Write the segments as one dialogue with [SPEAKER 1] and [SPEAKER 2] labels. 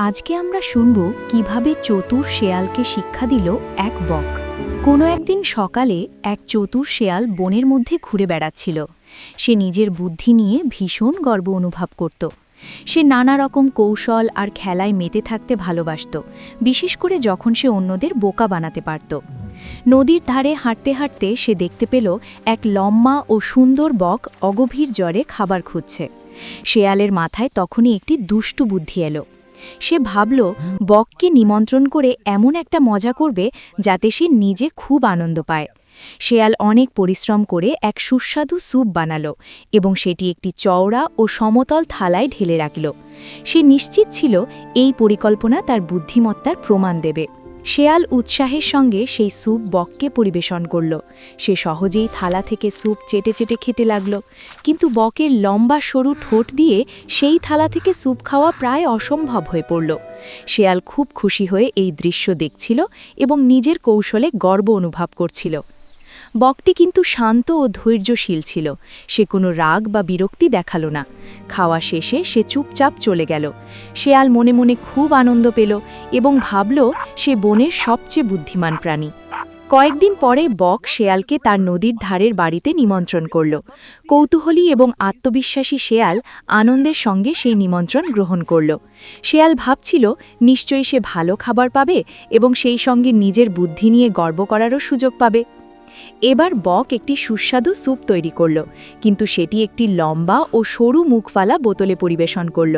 [SPEAKER 1] আজকে আমরা শুনব কিভাবে চতুর শেয়ালকে শিক্ষা দিল এক বক। কোনো একদিন সকালে এক চতুর শেয়াল বনের মধ্যে ঘুরে বেড়াচ্ছিল। সে নিজের বুদ্ধি নিয়ে ভীষণ গর্ব অনুভব করত। সে নানা রকম কৌশল আর খেলায় মেতে থাকতে ভালোবাসত, বিশেষ করে যখন সে অন্যদের বোকা বানাতে পারত। নদীর ধারে হাঁটতে হাঁটতে সে দেখতে পেল এক লম্বা ও সুন্দর বক অগভীর জলে খাবার খুঁজছে। শেয়ালের মাথায় তখনই একটি দুষ্টু বুদ্ধি এলো। সে ভাবল বককে নিমন্ত্রণ করে এমন একটা মজা করবে যাতে সে নিজে খুব আনন্দ পায়। শেয়াল অনেক পরিশ্রম করে এক সুস্বাদু স্যুপ বানালো এবং সেটি একটি চওড়া ও সমতল থালায় ঢেলে রাখল। সে নিশ্চিত ছিল এই পরিকল্পনা তার বুদ্ধিমত্তার প্রমাণ দেবে। শেয়াল উৎসাহের সঙ্গে সেই স্যুপ বককে পরিবেশন করল। সে সহজেই থালা থেকে স্যুপ চেটে চেটে খেতে লাগল, কিন্তু বকের লম্বা সরু ঠোঁট দিয়ে সেই থালা থেকে স্যুপ খাওয়া প্রায় অসম্ভব হয়ে পড়ল। শেয়াল খুব খুশি হয়ে এই দৃশ্য দেখছিল এবং নিজের কৌশলে গর্ব অনুভব করছিল। বকটি কিন্তু শান্ত ও ধৈর্যশীল ছিল। সে কোনো রাগ বা বিরক্তি দেখালো না। খাওয়া শেষে সে চুপচাপ চলে গেল। শেয়াল মনে মনে খুব আনন্দ পেল এবং ভাবল সে বনের সবচেয়ে বুদ্ধিমান প্রাণী। কয়েকদিন পরে বক শেয়ালকে তার নদীর ধারের বাড়িতে নিমন্ত্রণ করল। কৌতূহলী এবং আত্মবিশ্বাসী শেয়াল আনন্দের সঙ্গে সেই নিমন্ত্রণ গ্রহণ করল। শেয়াল ভাবছিল নিশ্চয়ই সে ভালো খাবার পাবে এবং সেই সঙ্গে নিজের বুদ্ধি নিয়ে গর্ব করারও সুযোগ পাবে। এবার বক একটি সুস্বাদু স্যুপ তৈরি করল, কিন্তু সেটি একটি লম্বা ও সরু মুখওয়ালা বোতলে পরিবেশন করল।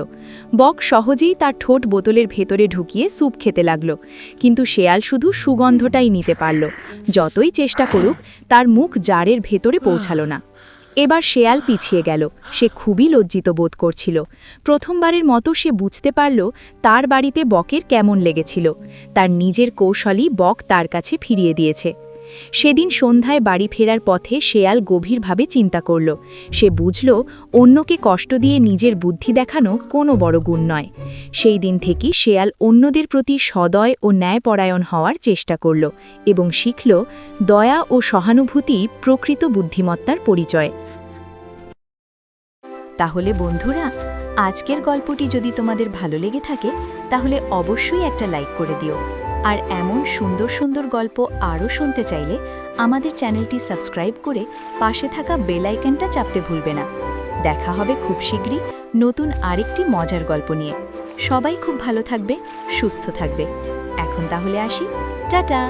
[SPEAKER 1] বক সহজেই তার ঠোঁট বোতলের ভেতরে ঢুকিয়ে স্যুপ খেতে লাগল, কিন্তু শেয়াল শুধু সুগন্ধটাই নিতে পারল। যতই চেষ্টা করুক তার মুখ জারের ভেতরে পৌঁছালো না। এবার শেয়াল পিছিয়ে গেল। সে খুবই লজ্জিত বোধ করছিল। প্রথমবারের মতো সে বুঝতে পারল তার বাড়িতে বকের কেমন লেগেছিল। তার নিজের কৌশলই বক তার কাছে ফিরিয়ে দিয়েছে। সেদিন সন্ধ্যায় বাড়ি ফেরার পথে শেয়াল গভীরভাবে চিন্তা করল। সে বুঝল অন্যকে কষ্ট দিয়ে নিজের বুদ্ধি দেখানো কোনো বড় গুণ নয়। সেই দিন থেকেই শেয়াল অন্যদের প্রতি সদয় ও ন্যায়পরায়ণ হওয়ার চেষ্টা করল এবং শিখল দয়া ও সহানুভূতি প্রকৃত বুদ্ধিমত্তার পরিচয়। তাহলে বন্ধুরা, আজকের গল্পটি যদি তোমাদের ভালো লেগে থাকে তাহলে অবশ্যই একটা লাইক করে দিও। আর এমন সুন্দর সুন্দর গল্প আরও শুনতে চাইলে আমাদের চ্যানেলটি সাবস্ক্রাইব করে পাশে থাকা বেল আইকনটা চাপতে ভুলবে না। দেখা হবে খুব শীঘ্রই নতুন আরেকটি মজার গল্প নিয়ে। সবাই খুব ভালো থাকবে, সুস্থ থাকবে। এখন তাহলে আসি, টাটা।